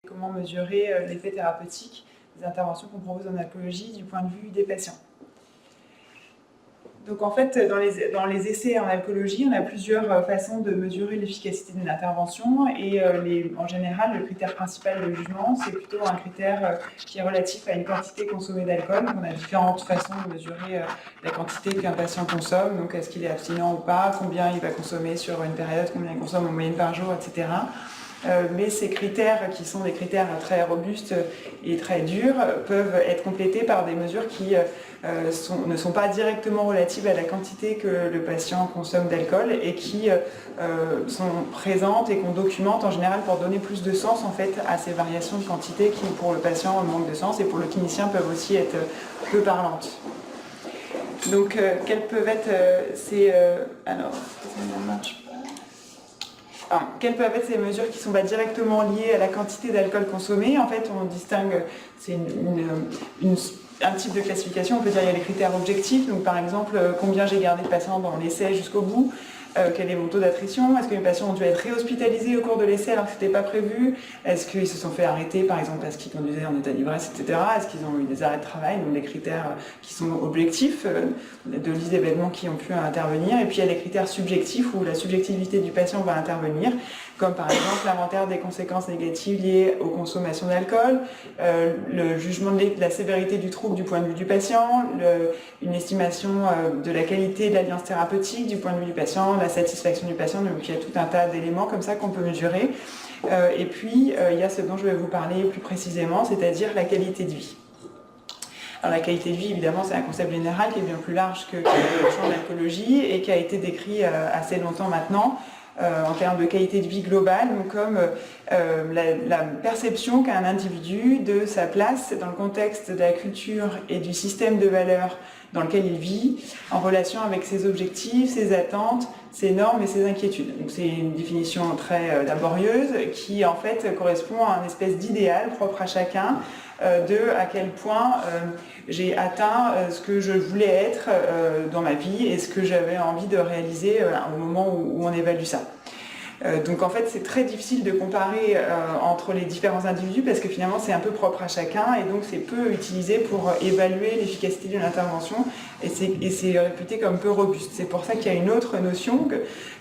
comment mesurer l'effet thérapeutique des interventions qu'on propose en alcoolologie du point de vue des patients. Donc en fait, dans les essais en alcoolologie, on a plusieurs façons de mesurer l'efficacité d'une intervention et en général, le critère principal de jugement, c'est plutôt un critère qui est relatif à une quantité consommée d'alcool. On a différentes façons de mesurer la quantité qu'un patient consomme, donc est-ce qu'il est abstinent ou pas, combien il va consommer sur une période, combien il consomme en moyenne par jour, etc. Mais ces critères, qui sont des critères très robustes et très durs, peuvent être complétés par des mesures qui ne sont pas directement relatives à la quantité que le patient consomme d'alcool et qui sont présentes et qu'on documente en général pour donner plus de sens en fait, à ces variations de quantité qui pour le patient manquent de sens et pour le clinicien peuvent aussi être peu parlantes. Donc quelles peuvent être quelles peuvent être ces mesures qui ne sont pas directement liées à la quantité d'alcool consommé? En fait, on distingue, c'est un type de classification, on peut dire qu'il y a les critères objectifs, donc par exemple, combien j'ai gardé de patients dans l'essai jusqu'au bout, quel est mon taux d'attrition, est-ce que les patients ont dû être réhospitalisés au cours de l'essai alors que ce n'était pas prévu, est-ce qu'ils se sont fait arrêter par exemple parce qu'ils conduisaient en état d'ivresse, etc., est-ce qu'ils ont eu des arrêts de travail, donc des critères qui sont objectifs de liste d'événements qui ont pu intervenir, et puis il y a les critères subjectifs où la subjectivité du patient va intervenir, comme par exemple l'inventaire des conséquences négatives liées aux consommations d'alcool, le jugement de la sévérité du trouble du point de vue du patient, une estimation de la qualité de l'alliance thérapeutique du point de vue du patient, la satisfaction du patient, donc il y a tout un tas d'éléments comme ça qu'on peut mesurer. Et puis il y a ce dont je vais vous parler plus précisément, c'est-à-dire la qualité de vie. Alors la qualité de vie, évidemment, c'est un concept général qui est bien plus large que le champ de l'alcoolologie et qui a été décrit assez longtemps maintenant. En termes de qualité de vie globale, donc comme la perception qu'a un individu de sa place dans le contexte de la culture et du système de valeurs dans lequel il vit, en relation avec ses objectifs, ses attentes, ses normes et ses inquiétudes. Donc c'est une définition très laborieuse qui en fait correspond à une espèce d'idéal propre à chacun de à quel point j'ai atteint ce que je voulais être dans ma vie et ce que j'avais envie de réaliser au moment où on évalue ça. Donc en fait c'est très difficile de comparer entre les différents individus parce que finalement c'est un peu propre à chacun et donc c'est peu utilisé pour évaluer l'efficacité d'une intervention et c'est réputé comme peu robuste. C'est pour ça qu'il y a une autre notion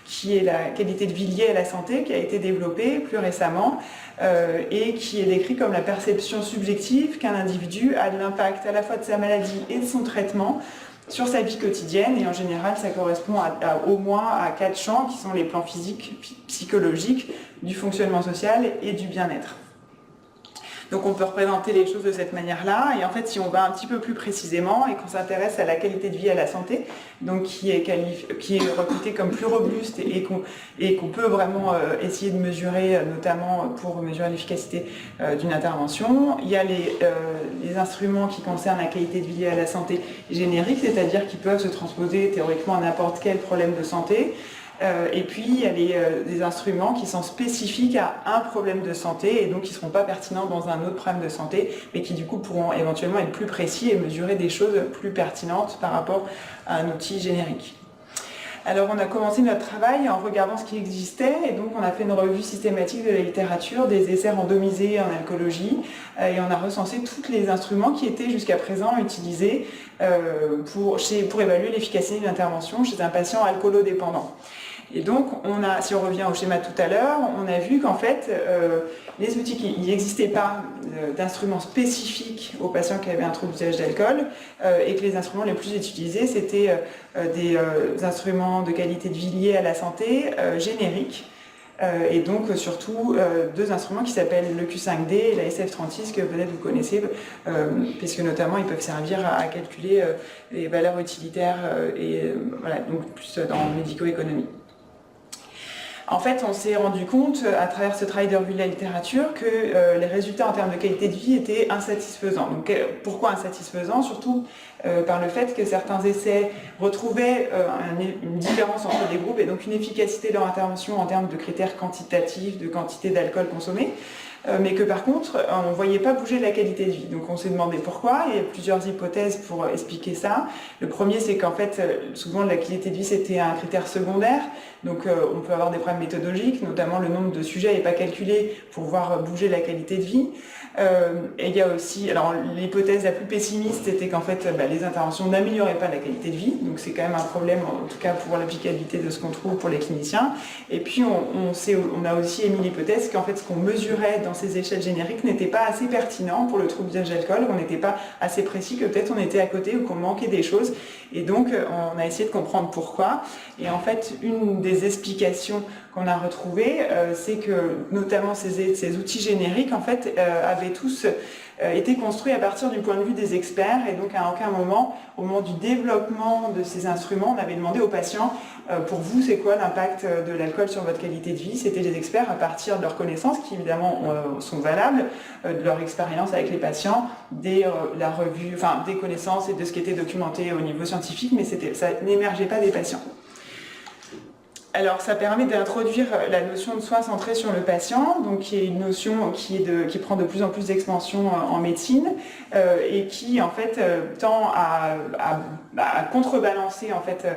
qui est la qualité de vie liée à la santé qui a été développée plus récemment et qui est décrite comme la perception subjective qu'un individu a de l'impact à la fois de sa maladie et de son traitement sur sa vie quotidienne, et en général ça correspond au moins à 4 champs qui sont les plans physiques, psychologiques, du fonctionnement social et du bien-être. Donc on peut représenter les choses de cette manière-là, et en fait si on va un petit peu plus précisément et qu'on s'intéresse à la qualité de vie et à la santé, donc qui est recrutée comme plus robuste et qu'on peut vraiment essayer de mesurer, notamment pour mesurer l'efficacité d'une intervention, il y a les instruments qui concernent la qualité de vie et à la santé générique, c'est-à-dire qui peuvent se transposer théoriquement à n'importe quel problème de santé. Et puis il y a des instruments qui sont spécifiques à un problème de santé et donc qui ne seront pas pertinents dans un autre problème de santé, mais qui du coup pourront éventuellement être plus précis et mesurer des choses plus pertinentes par rapport à un outil générique. Alors on a commencé notre travail en regardant ce qui existait et donc on a fait une revue systématique de la littérature, des essais randomisés en alcoolologie et on a recensé tous les instruments qui étaient jusqu'à présent utilisés pour évaluer l'efficacité d'une intervention chez un patient alcoolodépendant. Et donc, si on revient au schéma de tout à l'heure, on a vu qu'en fait, les outils, il n'existait pas d'instruments spécifiques aux patients qui avaient un trouble d'usage d'alcool et que les instruments les plus utilisés, c'était des instruments de qualité de vie liés à la santé génériques. Et donc surtout 2 instruments qui s'appellent le Q5D et la SF36 que peut-être vous connaissez puisque notamment ils peuvent servir à calculer les valeurs utilitaires et voilà, donc plus dans le médico-économie. En fait, on s'est rendu compte, à travers ce travail de revue de la littérature, que les résultats en termes de qualité de vie étaient insatisfaisants. Donc, pourquoi insatisfaisants? Surtout par le fait que certains essais retrouvaient une différence entre les groupes et donc une efficacité de leur intervention en termes de critères quantitatifs, de quantité d'alcool consommé, mais que par contre, on ne voyait pas bouger la qualité de vie. Donc on s'est demandé pourquoi, il y a plusieurs hypothèses pour expliquer ça. Le premier, c'est qu'en fait, souvent la qualité de vie, c'était un critère secondaire, donc on peut avoir des problèmes méthodologiques, notamment le nombre de sujets n'est pas calculé pour voir bouger la qualité de vie. Et il y a aussi, alors l'hypothèse la plus pessimiste était qu'en fait les interventions n'amélioraient pas la qualité de vie, donc c'est quand même un problème en tout cas pour l'applicabilité de ce qu'on trouve pour les cliniciens. Et puis on a aussi émis l'hypothèse qu'en fait ce qu'on mesurait dans ces échelles génériques n'était pas assez pertinent pour le trouble d'usage d'alcool, qu'on n'était pas assez précis, que peut-être on était à côté ou qu'on manquait des choses. Et donc on a essayé de comprendre pourquoi. Et en fait une des explications qu'on a retrouvées, c'est que notamment ces outils génériques en fait avaient tous été construits à partir du point de vue des experts, et donc à aucun moment, au moment du développement de ces instruments, on avait demandé aux patients pour vous c'est quoi l'impact de l'alcool sur votre qualité de vie. C'était les experts à partir de leurs connaissances qui évidemment sont valables, de leur expérience avec les patients, des connaissances et de ce qui était documenté au niveau scientifique, mais ça n'émergeait pas des patients. Alors ça permet d'introduire la notion de soin centré sur le patient, donc qui est une notion qui prend de plus en plus d'expansion en médecine et qui en fait tend à contrebalancer en fait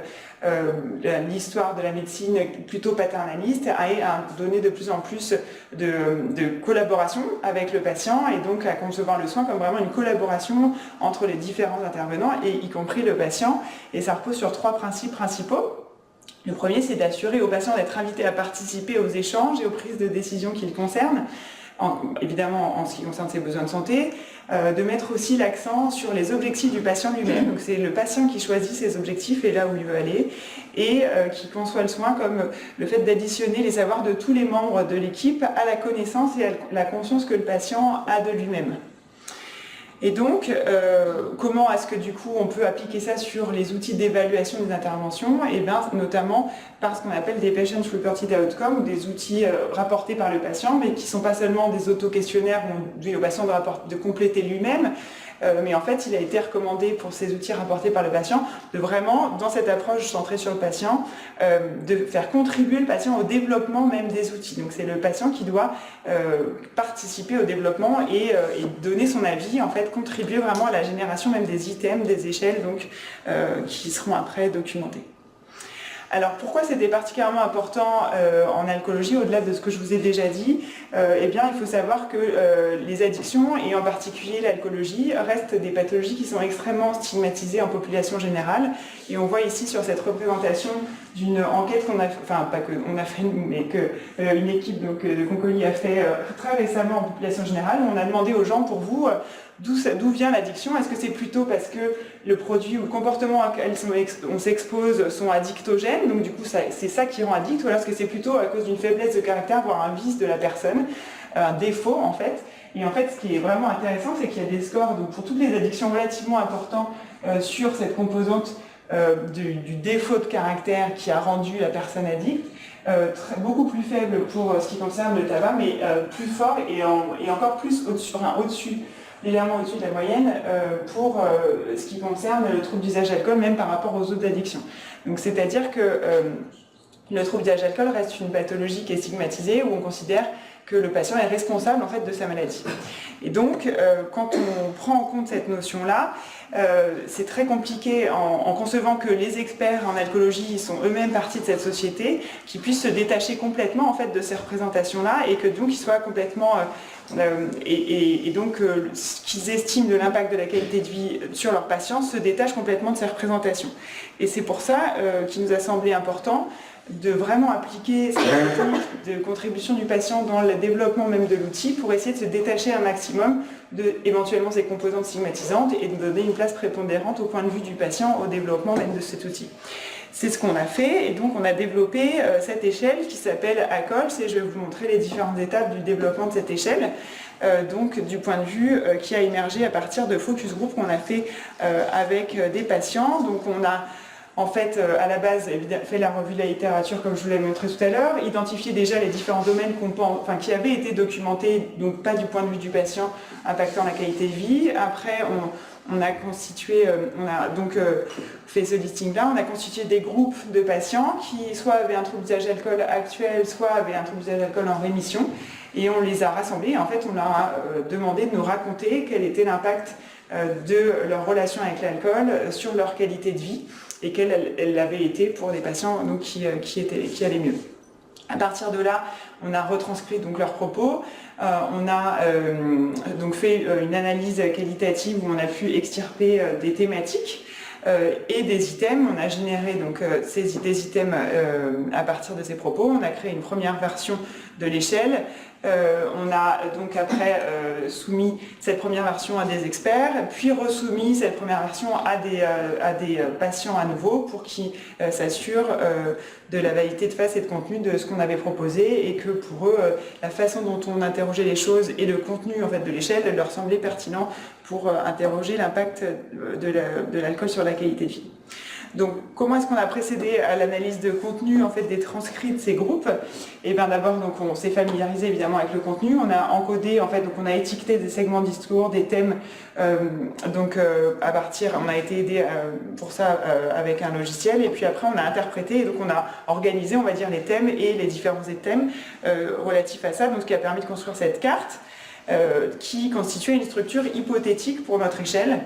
l'histoire de la médecine plutôt paternaliste et à donner de plus en plus de collaboration avec le patient, et donc à concevoir le soin comme vraiment une collaboration entre les différents intervenants et y compris le patient. Et ça repose sur 3 principes principaux. Le premier, c'est d'assurer au patient d'être invité à participer aux échanges et aux prises de décision qui le concernent, évidemment en ce qui concerne ses besoins de santé, de mettre aussi l'accent sur les objectifs du patient lui-même. Donc c'est le patient qui choisit ses objectifs et là où il veut aller, et qui conçoit le soin comme le fait d'additionner les savoirs de tous les membres de l'équipe à la connaissance et à la conscience que le patient a de lui-même. Et donc, comment est-ce que du coup on peut appliquer ça sur les outils d'évaluation des interventions? Et bien, notamment par ce qu'on appelle des Patient Reported Outcomes, ou des outils rapportés par le patient, mais qui ne sont pas seulement des auto-questionnaires où on dit au patient de compléter lui-même, mais en fait il a été recommandé pour ces outils rapportés par le patient de vraiment, dans cette approche centrée sur le patient, de faire contribuer le patient au développement même des outils. Donc c'est le patient qui doit participer au développement et donner son avis, en fait contribuer vraiment à la génération même des items, des échelles, donc qui seront après documentés. Alors pourquoi c'était particulièrement important en alcoolologie, au-delà de ce que je vous ai déjà dit? Eh bien, il faut savoir que les addictions, et en particulier l'alcoolologie, restent des pathologies qui sont extrêmement stigmatisées en population générale. Et on voit ici sur cette représentation d'une enquête qu'on a fait, enfin pas que on a fait nous, mais que une équipe donc, de Concoli a fait très récemment en population générale. On a demandé aux gens, pour vous, d'où vient l'addiction? Est-ce que c'est plutôt parce que le produit ou le comportement auquel on s'expose sont addictogènes, donc du coup c'est ça qui rend addict, ou alors est-ce que c'est plutôt à cause d'une faiblesse de caractère, voire un vice de la personne, un défaut en fait? Et en fait, ce qui est vraiment intéressant, c'est qu'il y a des scores donc, pour toutes les addictions relativement importants sur cette composante du défaut de caractère qui a rendu la personne addicte, beaucoup plus faible pour ce qui concerne le tabac, mais plus fort et encore plus au-dessus, légèrement au-dessus de la moyenne pour ce qui concerne le trouble d'usage d'alcool, même par rapport aux autres addictions. Donc c'est-à-dire que le trouble d'usage d'alcool reste une pathologie qui est stigmatisée, où on considère que le patient est responsable en fait de sa maladie. Et donc, quand on prend en compte cette notion-là, c'est très compliqué en concevant que les experts en alcoolologie sont eux-mêmes partie de cette société, qu'ils puissent se détacher complètement en fait de ces représentations-là, et que donc ils soient complètement donc ce qu'ils estiment de l'impact de la qualité de vie sur leurs patients se détachent complètement de ces représentations. Et c'est pour ça qu'il nous a semblé important de vraiment appliquer cette technique de contribution du patient dans le développement même de l'outil pour essayer de se détacher un maximum de éventuellement ces composantes stigmatisantes et de donner une place prépondérante au point de vue du patient au développement même de cet outil. C'est ce qu'on a fait, et donc on a développé cette échelle qui s'appelle ACOLS, et je vais vous montrer les différentes étapes du développement de cette échelle, donc du point de vue qui a émergé à partir de focus group qu'on a fait avec des patients. Donc on a en fait, à la base, fait la revue de la littérature, comme je vous l'ai montré tout à l'heure, identifier déjà les différents domaines qui avaient été documentés, donc pas du point de vue du patient, impactant la qualité de vie. Après, on a constitué, on a donc fait ce listing-là, on a constitué des groupes de patients qui soit avaient un trouble d'usage d'alcool actuel, soit avaient un trouble d'usage d'alcool en rémission. et on les a rassemblés. En fait, on leur a demandé de nous raconter quel était l'impact de leur relation avec l'alcool sur leur qualité de vie et quelle elle avait été pour des patients donc, qui allaient mieux. À partir de là, on a retranscrit donc leurs propos, on a donc fait une analyse qualitative où on a pu extirper des thématiques et des items. On a généré donc des items à partir de ces propos. On a créé une première version de l'échelle. On a donc après soumis cette première version à des experts, puis resoumis cette première version à des patients à nouveau pour qu'ils s'assurent de la validité de face et de contenu de ce qu'on avait proposé et que pour eux, la façon dont on interrogeait les choses et le contenu en fait, de l'échelle leur semblait pertinent pour interroger l'impact de l'alcool sur la qualité de vie. Donc, comment est-ce qu'on a procédé à l'analyse de contenu en fait, des transcrits de ces groupes? Et bien d'abord, donc, on s'est familiarisé évidemment avec le contenu. On a encodé, en fait, donc on a étiqueté des segments de discours, des thèmes. On a été aidé pour ça avec un logiciel. Et puis après, on a interprété. Et donc, on a organisé, on va dire, les thèmes et les différents thèmes relatifs à ça. Donc, ce qui a permis de construire cette carte qui constituait une structure hypothétique pour notre échelle.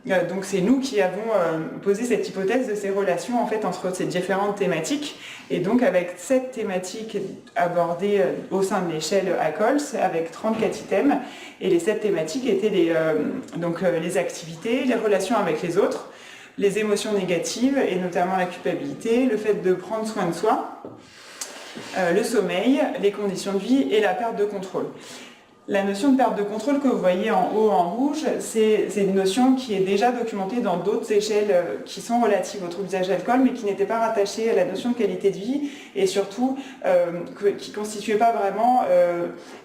Donc c'est nous qui avons posé cette hypothèse de ces relations en fait, entre ces différentes thématiques. Et donc avec cette thématique abordée au sein de l'échelle ACOLS, avec 34 items, et les 7 thématiques étaient les activités, les relations avec les autres, les émotions négatives, et notamment la culpabilité, le fait de prendre soin de soi, le sommeil, les conditions de vie et la perte de contrôle. La notion de perte de contrôle que vous voyez en haut en rouge, c'est une notion qui est déjà documentée dans d'autres échelles qui sont relatives au trouble d'usage d'alcool, mais qui n'étaient pas rattachées à la notion de qualité de vie et surtout qui ne constituaient pas vraiment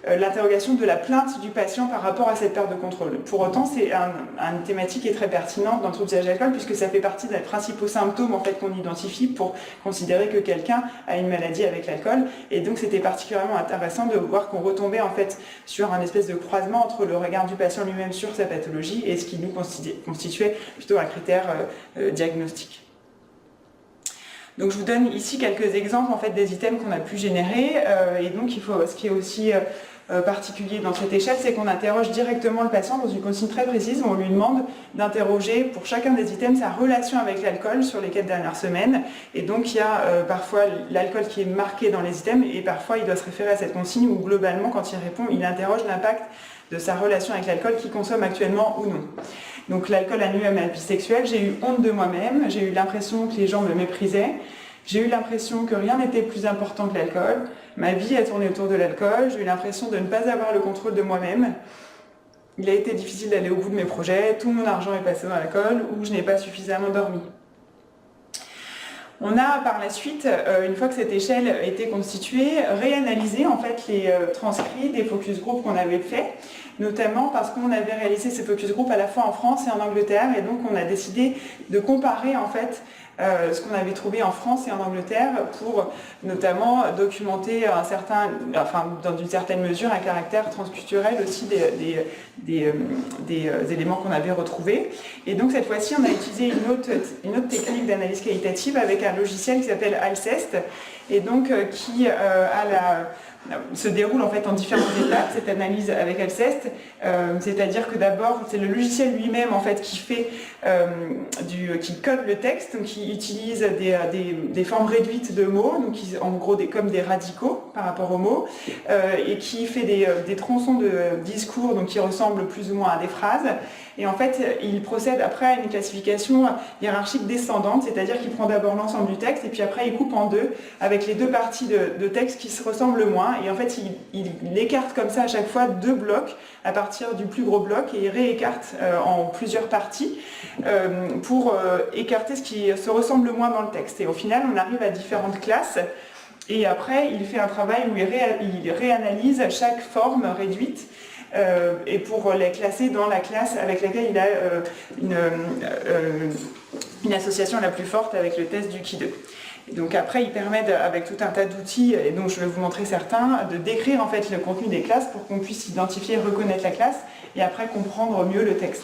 l'interrogation de la plainte du patient par rapport à cette perte de contrôle. Pour autant, c'est une thématique qui est très pertinente dans le trouble d'usage d'alcool puisque ça fait partie des principaux symptômes en fait, qu'on identifie pour considérer que quelqu'un a une maladie avec l'alcool. Et donc, c'était particulièrement intéressant de voir qu'on retombait en fait sur un espèce de croisement entre le regard du patient lui-même sur sa pathologie et ce qui nous constituait plutôt un critère diagnostique. Donc je vous donne ici quelques exemples en fait, des items qu'on a pu générer et donc ce qui est aussi particulier dans cette échelle, c'est qu'on interroge directement le patient dans une consigne très précise où on lui demande d'interroger pour chacun des items sa relation avec l'alcool sur les 4 dernières semaines. Et donc il y a parfois l'alcool qui est marqué dans les items et parfois il doit se référer à cette consigne où globalement quand il répond, il interroge l'impact de sa relation avec l'alcool qu'il consomme actuellement ou non. Donc l'alcool a nuit à ma vie sexuelle, j'ai eu honte de moi-même, j'ai eu l'impression que les gens me méprisaient. J'ai eu l'impression que rien n'était plus important que l'alcool. Ma vie a tourné autour de l'alcool. J'ai eu l'impression de ne pas avoir le contrôle de moi-même. Il a été difficile d'aller au bout de mes projets. Tout mon argent est passé dans l'alcool ou je n'ai pas suffisamment dormi. On a par la suite, une fois que cette échelle a été constituée, réanalysé en fait les transcrits des focus group qu'on avait fait, notamment parce qu'on avait réalisé ces focus group à la fois en France et en Angleterre, et donc on a décidé de comparer en fait ce qu'on avait trouvé en France et en Angleterre pour notamment documenter dans une certaine mesure un caractère transculturel aussi des éléments qu'on avait retrouvés. Et donc cette fois-ci on a utilisé une autre technique d'analyse qualitative avec un logiciel qui s'appelle Alceste et donc qui se déroule en fait en différentes étapes, cette analyse avec Alceste, c'est-à-dire que d'abord c'est le logiciel lui-même en fait qui fait qui code le texte, donc qui utilise des formes réduites de mots, donc en gros comme des radicaux par rapport aux mots, et qui fait des tronçons de discours donc qui ressemblent plus ou moins à des phrases. Et en fait, il procède après à une classification hiérarchique descendante, c'est-à-dire qu'il prend d'abord l'ensemble du texte et puis après il coupe en deux avec les deux parties de texte qui se ressemblent le moins. Et en fait, il écarte comme ça à chaque fois 2 blocs à partir du plus gros bloc et il réécarte en plusieurs parties pour écarter ce qui se ressemble le moins dans le texte. Et au final, on arrive à différentes classes. Et après, il fait un travail où il réanalyse chaque forme réduite et pour les classer dans la classe avec laquelle il a une association la plus forte avec le test du Ki2. Et donc après, il permet, avec tout un tas d'outils, et donc je vais vous montrer certains, de décrire en fait le contenu des classes pour qu'on puisse identifier et reconnaître la classe et après comprendre mieux le texte.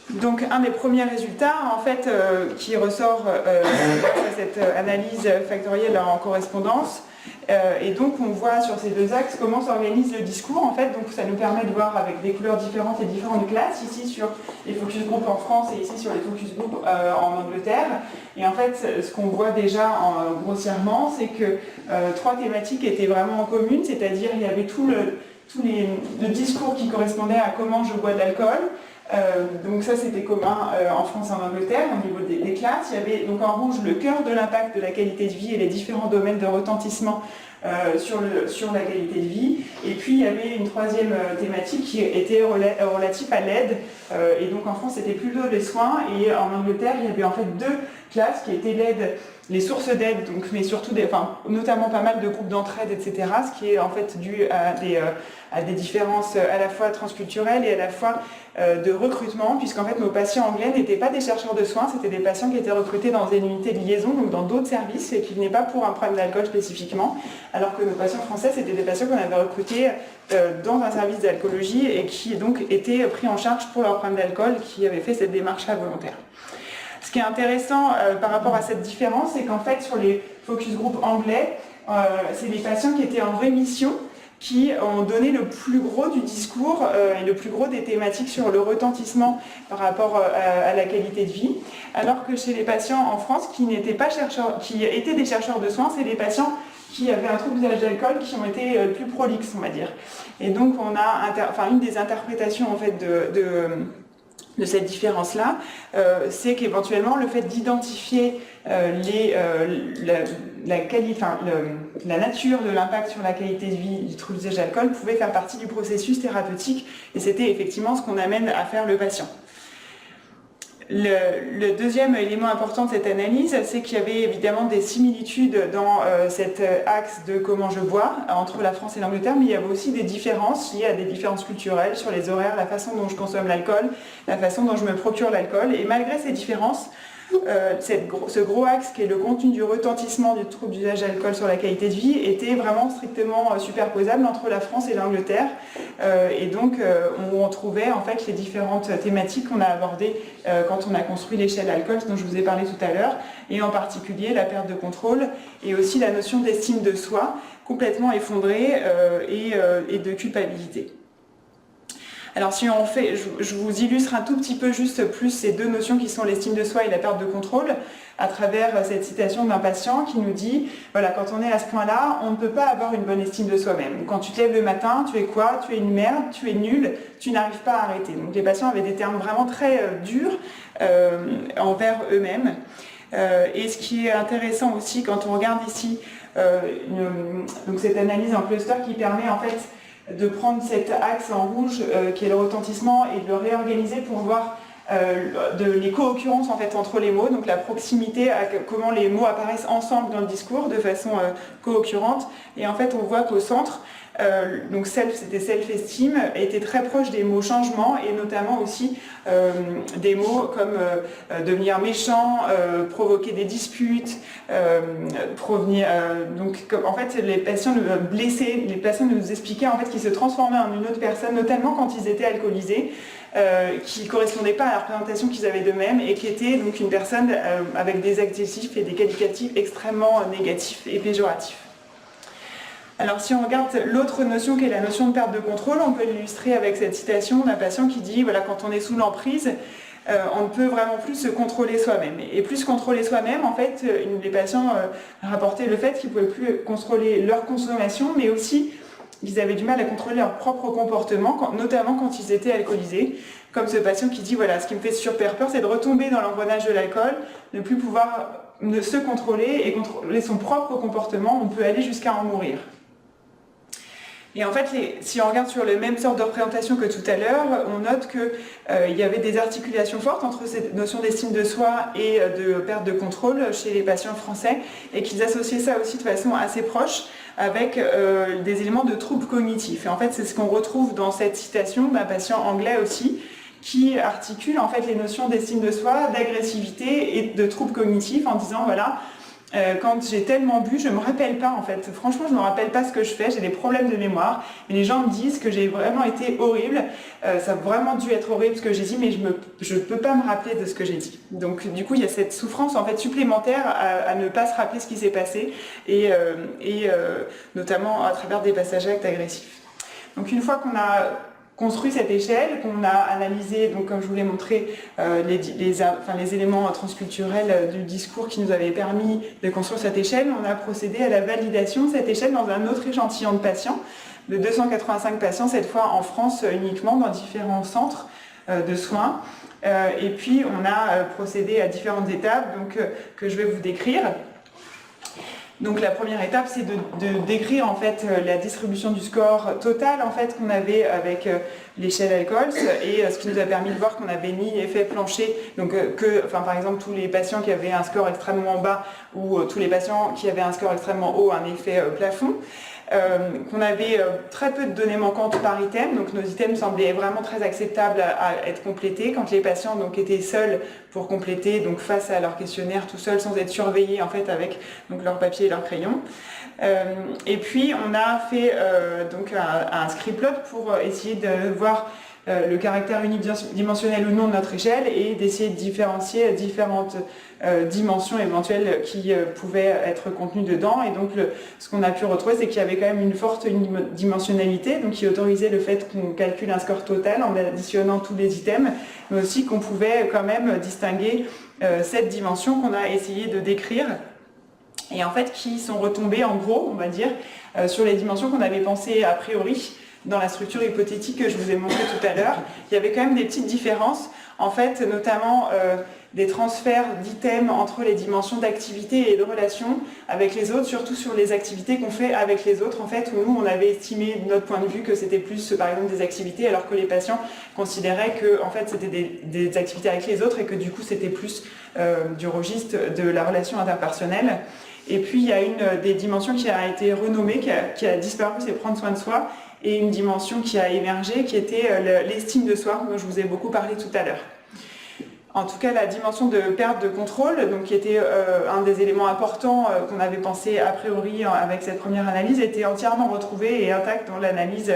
Donc un des premiers résultats en fait qui ressort de cette analyse factorielle en correspondance, Et donc on voit sur ces deux axes comment s'organise le discours en fait, donc ça nous permet de voir avec des couleurs différentes et différentes classes, ici sur les focus group en France et ici sur les focus group en Angleterre. Et en fait ce qu'on voit déjà grossièrement, c'est que trois thématiques étaient vraiment en commune, c'est-à-dire il y avait tout le discours qui correspondait à comment je bois de l'alcool. Donc ça c'était commun en France et en Angleterre au niveau des classes. Il y avait donc en rouge le cœur de l'impact de la qualité de vie et les différents domaines de retentissement sur la qualité de vie. Et puis il y avait une troisième thématique qui était relative à l'aide. Et donc en France c'était plutôt les soins, et en Angleterre il y avait en fait deux classes qui étaient l'aide, les sources d'aide, donc, mais surtout notamment pas mal de groupes d'entraide, etc. Ce qui est en fait dû à des différences à la fois transculturelles et à la fois de recrutement, puisqu'en fait nos patients anglais n'étaient pas des chercheurs de soins, c'était des patients qui étaient recrutés dans des unités de liaison, donc dans d'autres services, et qui venaient pas pour un problème d'alcool spécifiquement, alors que nos patients français c'était des patients qu'on avait recrutés dans un service d'alcoolologie et qui donc étaient pris en charge pour leur problème d'alcool, qui avaient fait cette démarche-là volontaire. Ce qui est intéressant par rapport à cette différence, c'est qu'en fait sur les focus group anglais, c'est les patients qui étaient en rémission qui ont donné le plus gros du discours et le plus gros des thématiques sur le retentissement par rapport à la qualité de vie, alors que chez les patients en France qui n'étaient pas chercheurs, qui étaient des chercheurs de soins, c'est les patients qui avaient un trouble d'usage d'alcool qui ont été plus prolixes, on va dire. Et donc on a une des interprétations en fait de cette différence-là, c'est qu'éventuellement le fait d'identifier la nature de l'impact sur la qualité de vie du trouble d'usage d'alcool pouvait faire partie du processus thérapeutique, et c'était effectivement ce qu'on amène à faire le patient. Le deuxième élément important de cette analyse, c'est qu'il y avait évidemment des similitudes dans cet axe de comment je bois entre la France et l'Angleterre, mais il y avait aussi des différences liées à des différences culturelles sur les horaires, la façon dont je consomme l'alcool, la façon dont je me procure l'alcool. Et malgré ces différences, ce gros axe qui est le contenu du retentissement du trouble d'usage d'alcool sur la qualité de vie était vraiment strictement superposable entre la France et l'Angleterre, et donc on trouvait en fait les différentes thématiques qu'on a abordées quand on a construit l'échelle alcool dont je vous ai parlé tout à l'heure, et en particulier la perte de contrôle et aussi la notion d'estime de soi complètement effondrée et de culpabilité. Alors si on fait, je vous illustre un tout petit peu juste plus ces deux notions qui sont l'estime de soi et la perte de contrôle à travers cette citation d'un patient qui nous dit, voilà, quand on est à ce point-là, on ne peut pas avoir une bonne estime de soi-même. Quand tu te lèves le matin, tu es quoi? Tu es une merde, tu es nul, tu n'arrives pas à arrêter. Donc les patients avaient des termes vraiment très durs envers eux-mêmes. Et ce qui est intéressant aussi quand on regarde ici donc cette analyse en cluster qui permet en fait de prendre cet axe en rouge qui est le retentissement et de le réorganiser pour voir les co-occurrences en fait entre les mots, donc la proximité à comment les mots apparaissent ensemble dans le discours de façon co-occurrente. Et en fait on voit qu'au centre, donc c'était self-esteem, était très proche des mots changement, et notamment aussi des mots comme devenir méchant, provoquer des disputes, en fait les patients blessés, les patients nous expliquaient en fait qu'ils se transformaient en une autre personne, notamment quand ils étaient alcoolisés, qui ne correspondaient pas à la représentation qu'ils avaient d'eux-mêmes, et qui étaient donc une personne avec des adjectifs et des qualificatifs extrêmement négatifs et péjoratifs. Alors si on regarde l'autre notion qui est la notion de perte de contrôle, on peut l'illustrer avec cette citation d'un patient qui dit, voilà, quand on est sous l'emprise, on ne peut vraiment plus se contrôler soi-même. Et plus contrôler soi-même, en fait, les patients rapportaient le fait qu'ils ne pouvaient plus contrôler leur consommation, mais aussi qu'ils avaient du mal à contrôler leur propre comportement, notamment quand ils étaient alcoolisés. Comme ce patient qui dit, voilà, ce qui me fait super peur, c'est de retomber dans l'engrenage de l'alcool, ne plus pouvoir se contrôler et contrôler son propre comportement, on peut aller jusqu'à en mourir. Et en fait, si on regarde sur les mêmes sortes de représentation que tout à l'heure, on note qu'il y avait des articulations fortes entre cette notion d'estime de soi et de perte de contrôle chez les patients français, et qu'ils associaient ça aussi de façon assez proche avec des éléments de troubles cognitifs. Et en fait, c'est ce qu'on retrouve dans cette citation d'un patient anglais aussi, qui articule en fait les notions d'estime de soi, d'agressivité et de troubles cognitifs en disant, voilà, quand j'ai tellement bu, je me rappelle pas en fait. Franchement, je me rappelle pas ce que je fais, j'ai des problèmes de mémoire. Mais les gens me disent que j'ai vraiment été horrible. Ça a vraiment dû être horrible ce que j'ai dit, mais je peux pas me rappeler de ce que j'ai dit. Donc du coup, il y a cette souffrance en fait supplémentaire à ne pas se rappeler ce qui s'est passé et notamment à travers des passages à actes agressifs. Donc une fois qu'on a construit cette échelle, qu'on a analysé, donc comme je vous l'ai montré, les éléments transculturels du discours qui nous avaient permis de construire cette échelle, on a procédé à la validation de cette échelle dans un autre échantillon de patients, de 285 patients, cette fois en France uniquement, dans différents centres de soins. Et puis on a procédé à différentes étapes que je vais vous décrire. Donc la première étape, c'est de décrire en fait la distribution du score total en fait qu'on avait avec l'échelle Alcols et ce qui nous a permis de voir qu'on avait mis effet plancher, donc par exemple tous les patients qui avaient un score extrêmement bas ou tous les patients qui avaient un score extrêmement haut, un effet plafond. Qu'on avait très peu de données manquantes par item, donc nos items semblaient vraiment très acceptables à être complétés quand les patients donc étaient seuls pour compléter, donc face à leur questionnaire tout seuls sans être surveillés en fait avec donc leur papier et leur crayon. Et puis on a fait donc un script-plot pour essayer de voir le caractère unidimensionnel ou non de notre échelle et d'essayer de différencier différentes dimensions éventuelles qui pouvaient être contenues dedans. Et donc ce qu'on a pu retrouver, c'est qu'il y avait quand même une forte unidimensionnalité, donc qui autorisait le fait qu'on calcule un score total en additionnant tous les items, mais aussi qu'on pouvait quand même distinguer 7 dimensions qu'on a essayé de décrire et en fait qui sont retombées en gros, on va dire, sur les dimensions qu'on avait pensées a priori dans la structure hypothétique que je vous ai montré tout à l'heure. Il y avait quand même des petites différences, en fait, notamment des transferts d'items entre les dimensions d'activité et de relation avec les autres, surtout sur les activités qu'on fait avec les autres, en fait, où nous, on avait estimé, de notre point de vue, que c'était plus, par exemple, des activités, alors que les patients considéraient que, en fait, c'était des activités avec les autres et que, du coup, c'était plus du registre de la relation interpersonnelle. Et puis, il y a une des dimensions qui a été renommée, qui a disparu, c'est prendre soin de soi, et une dimension qui a émergé, qui était l'estime de soi, dont je vous ai beaucoup parlé tout à l'heure. En tout cas, la dimension de perte de contrôle, donc qui était un des éléments importants qu'on avait pensé a priori avec cette première analyse, était entièrement retrouvée et intacte dans l'analyse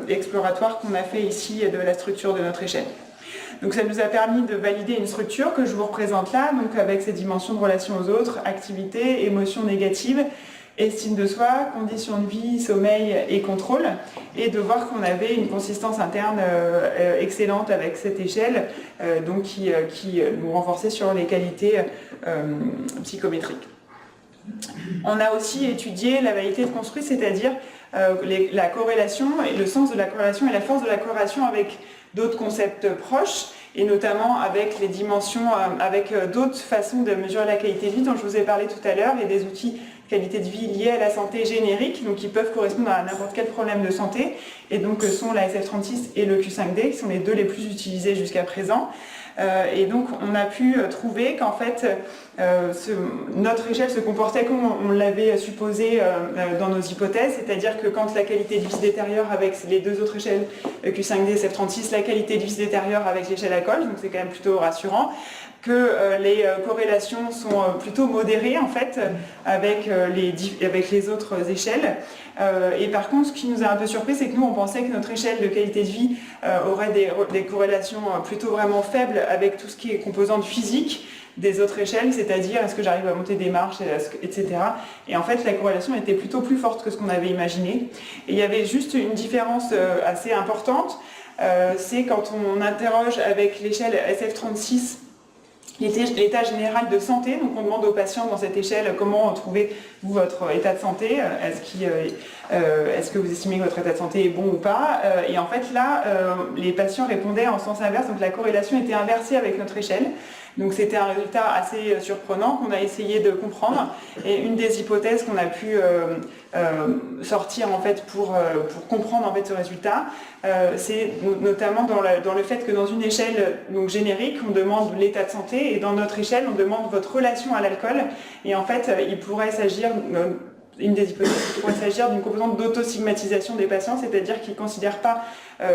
exploratoire qu'on a fait ici de la structure de notre échelle. Donc ça nous a permis de valider une structure que je vous représente là, donc avec ces dimensions de relation aux autres, activité, émotions négatives, estime de soi, conditions de vie, sommeil et contrôle, et de voir qu'on avait une consistance interne excellente avec cette échelle, donc qui nous renforçait sur les qualités psychométriques. On a aussi étudié la validité de construit, c'est-à-dire la corrélation et le sens de la corrélation et la force de la corrélation avec d'autres concepts proches, et notamment avec les dimensions, avec d'autres façons de mesurer la qualité de vie dont je vous ai parlé tout à l'heure, et des outils qualité de vie liés à la santé générique, donc qui peuvent correspondre à n'importe quel problème de santé, et donc sont la SF36 et le Q5D, qui sont les deux les plus utilisés jusqu'à présent. Et donc on a pu trouver qu'en fait notre échelle se comportait comme on l'avait supposé dans nos hypothèses, c'est-à-dire que quand la qualité de vie se détériore avec les deux autres échelles Q5D et SF36, la qualité de vie se détériore avec l'échelle ACOL, donc c'est quand même plutôt rassurant, que les corrélations sont plutôt modérées en fait avec les autres échelles. Et par contre, ce qui nous a un peu surpris, c'est que nous on pensait que notre échelle de qualité de vie aurait des corrélations plutôt vraiment faibles avec tout ce qui est composante physique des autres échelles, c'est-à-dire est-ce que j'arrive à monter des marches, etc. Et en fait, la corrélation était plutôt plus forte que ce qu'on avait imaginé. Et il y avait juste une différence assez importante, c'est quand on interroge avec l'échelle SF36 l'état général de santé, donc on demande aux patients dans cette échelle comment trouvez-vous votre état de santé, est-ce que vous estimez que votre état de santé est bon ou pas, et en fait là les patients répondaient en sens inverse, donc la corrélation était inversée avec notre échelle. Donc c'était un résultat assez surprenant qu'on a essayé de comprendre, et une des hypothèses qu'on a pu sortir en fait pour comprendre en fait ce résultat, c'est notamment dans le fait que dans une échelle donc générique on demande l'état de santé, et dans notre échelle on demande votre relation à l'alcool, et en fait il pourrait s'agir une des hypothèses qui pourrait s'agir d'une composante d'autostigmatisation des patients, c'est-à-dire qu'ils ne considèrent pas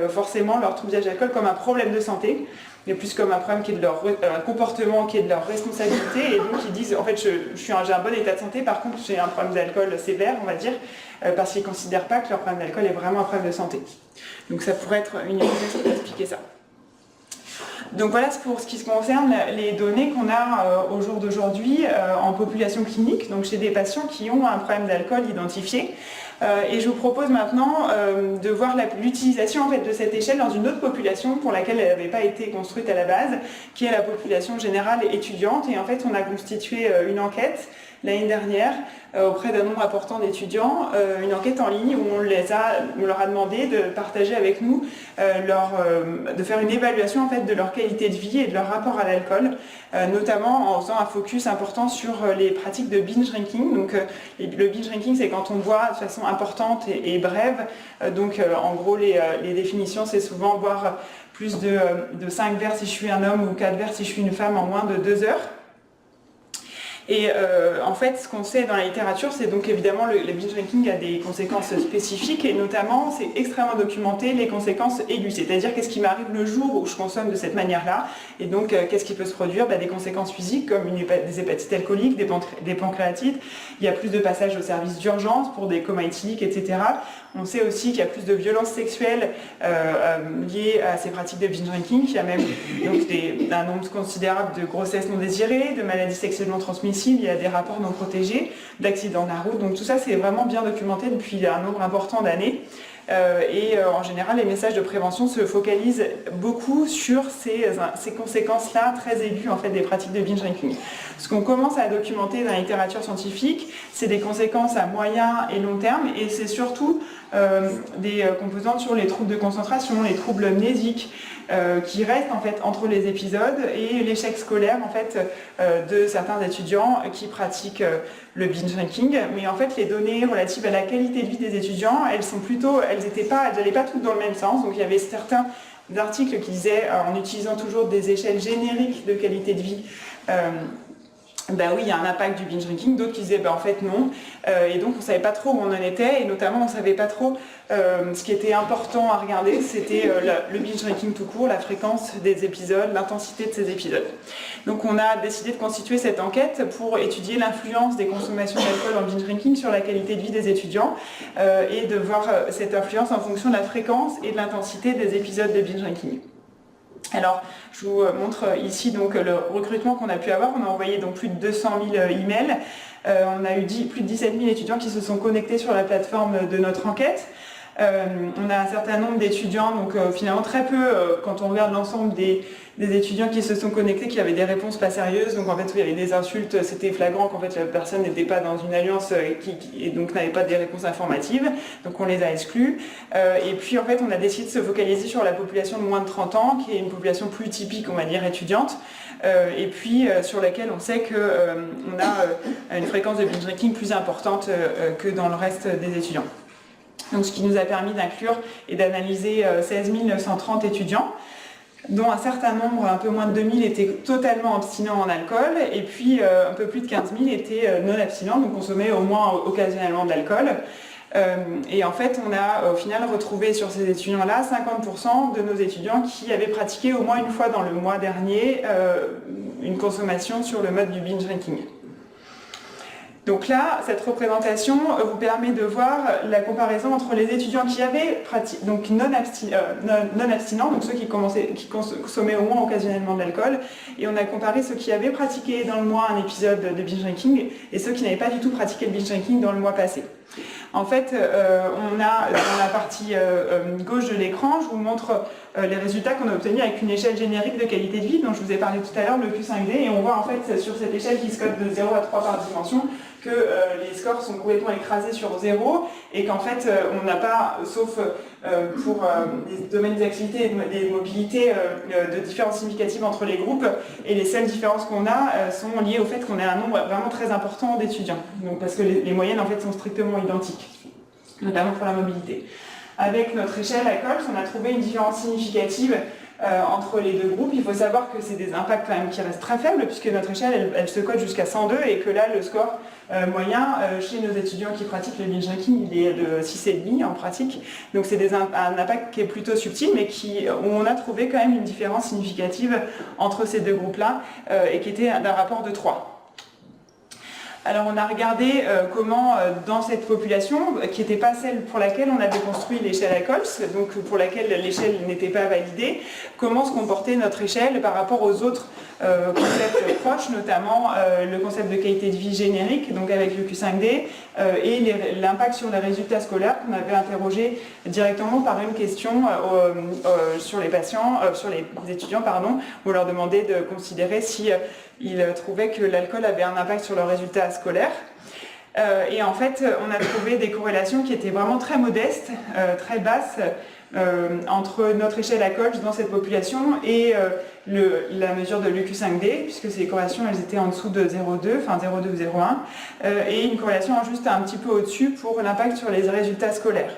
forcément leur trouble d'usage d'alcool comme un problème de santé, mais plus comme un problème qui est de leur comportement, qui est de leur responsabilité, et donc ils disent en fait j'ai un bon état de santé, par contre j'ai un problème d'alcool sévère, on va dire, parce qu'ils ne considèrent pas que leur problème d'alcool est vraiment un problème de santé. Donc ça pourrait être une hypothèse qui peut expliquer ça. Donc voilà pour ce qui concerne les données qu'on a au jour d'aujourd'hui en population clinique, donc chez des patients qui ont un problème d'alcool identifié. Et je vous propose maintenant de voir l'utilisation en fait, de cette échelle dans une autre population pour laquelle elle n'avait pas été construite à la base, qui est la population générale étudiante. Et en fait, on a constitué une enquête l'année dernière auprès d'un nombre important d'étudiants, une enquête en ligne où on leur a demandé de partager avec nous, de faire une évaluation en fait, de leur qualité de vie et de leur rapport à l'alcool, notamment en faisant un focus important sur les pratiques de binge drinking. Donc le binge drinking, c'est quand on boit de façon importante et brève. En gros, les définitions, c'est souvent boire plus de 5 verres si je suis un homme ou 4 verres si je suis une femme en moins de 2 heures. Et en fait, ce qu'on sait dans la littérature, c'est donc évidemment le binge drinking a des conséquences spécifiques et notamment, c'est extrêmement documenté les conséquences aiguës, c'est-à-dire qu'est-ce qui m'arrive le jour où je consomme de cette manière-là et donc qu'est-ce qui peut se produire, des conséquences physiques comme des hépatites alcooliques, des pancréatites, il y a plus de passages au service d'urgence pour des comas éthyliques, etc. On sait aussi qu'il y a plus de violences sexuelles liées à ces pratiques de binge drinking, qu'il y a même donc, un nombre considérable de grossesses non désirées, de maladies sexuellement transmissibles, il y a des rapports non protégés, d'accidents de la route. Donc tout ça, c'est vraiment bien documenté depuis un nombre important d'années. En général, les messages de prévention se focalisent beaucoup sur ces conséquences-là très aiguës en fait, des pratiques de binge drinking. Ce qu'on commence à documenter dans la littérature scientifique, c'est des conséquences à moyen et long terme, et c'est surtout des composantes sur les troubles de concentration, les troubles mnésiques, qui restent en fait entre les épisodes et l'échec scolaire en fait de certains étudiants qui pratiquent le binge drinking. Mais en fait, les données relatives à la qualité de vie des étudiants, elles n'allaient pas toutes dans le même sens. Donc il y avait certains articles qui disaient, en utilisant toujours des échelles génériques de qualité de vie, oui, il y a un impact du binge drinking, d'autres qui disaient en fait non, et donc on ne savait pas trop où on en était, et notamment on ne savait pas trop ce qui était important à regarder, c'était le binge drinking tout court, la fréquence des épisodes, l'intensité de ces épisodes. Donc on a décidé de constituer cette enquête pour étudier l'influence des consommations d'alcool en binge drinking sur la qualité de vie des étudiants, et de voir cette influence en fonction de la fréquence et de l'intensité des épisodes de binge drinking. Alors, je vous montre ici donc, le recrutement qu'on a pu avoir. On a envoyé donc, plus de 200 000 emails. On a eu plus de 17 000 étudiants qui se sont connectés sur la plateforme de notre enquête. On a un certain nombre d'étudiants, donc finalement très peu, quand on regarde l'ensemble des étudiants qui se sont connectés, qui avaient des réponses pas sérieuses. Donc en fait, il y avait des insultes, c'était flagrant qu'en fait la personne n'était pas dans une alliance et donc n'avait pas des réponses informatives. Donc on les a exclus. Et puis en fait, on a décidé de se focaliser sur la population de moins de 30 ans, qui est une population plus typique, on va dire, étudiante. Et puis sur laquelle on sait qu'on a une fréquence de binge drinking plus importante que dans le reste des étudiants. Donc, ce qui nous a permis d'inclure et d'analyser 16 130 étudiants, dont un certain nombre, un peu moins de 2000, étaient totalement abstinents en alcool, et puis un peu plus de 15 000 étaient non abstinents, donc consommaient au moins occasionnellement de l'alcool. Et en fait, on a au final retrouvé sur ces étudiants-là 50% de nos étudiants qui avaient pratiqué au moins une fois dans le mois dernier une consommation sur le mode du binge drinking. Donc là, cette représentation vous permet de voir la comparaison entre les étudiants qui avaient donc non abstinents, donc ceux qui consommaient au moins occasionnellement de l'alcool, et on a comparé ceux qui avaient pratiqué dans le mois un épisode de binge drinking et ceux qui n'avaient pas du tout pratiqué le binge drinking dans le mois passé. En fait, on a dans la partie gauche de l'écran, je vous montre les résultats qu'on a obtenus avec une échelle générique de qualité de vie dont je vous ai parlé tout à l'heure, le Q5D, et on voit en fait sur cette échelle qui se code de 0 à 3 par dimension que les scores sont complètement écrasés sur 0 et qu'en fait on n'a pas, sauf pour les domaines des activités et des mobilités, de différences significatives entre les groupes, et les seules différences qu'on a sont liées au fait qu'on a un nombre vraiment très important d'étudiants, donc parce que les moyennes en fait sont strictement identiques, notamment pour la mobilité. Avec notre échelle ACOLS, on a trouvé une différence significative entre les deux groupes. Il faut savoir que c'est des impacts quand même qui restent très faibles, puisque notre échelle, elle se code jusqu'à 102, et que là, le score moyen chez nos étudiants qui pratiquent le binge drinking, il est de 6,5 en pratique. Donc c'est un impact qui est plutôt subtil, mais où on a trouvé quand même une différence significative entre ces deux groupes-là, et qui était d'un rapport de 3. Alors on a regardé comment dans cette population, qui n'était pas celle pour laquelle on avait construit l'échelle ACOLS, donc pour laquelle l'échelle n'était pas validée, comment se comportait notre échelle par rapport aux autres concepts proches, notamment le concept de qualité de vie générique, donc avec le Q5D, et l'impact sur les résultats scolaires qu'on avait interrogé directement par une question sur les patients, sur les étudiants, pardon, où on leur demandait de considérer si ils trouvaient que l'alcool avait un impact sur leurs résultats scolaires. Et en fait, on a trouvé des corrélations qui étaient vraiment très modestes, très basses, entre notre échelle ACOLS dans cette population et la mesure de l'EQ5D, puisque ces corrélations elles étaient en dessous de 0,2, enfin 0,2 ou 0,1, et une corrélation juste un petit peu au-dessus pour l'impact sur les résultats scolaires.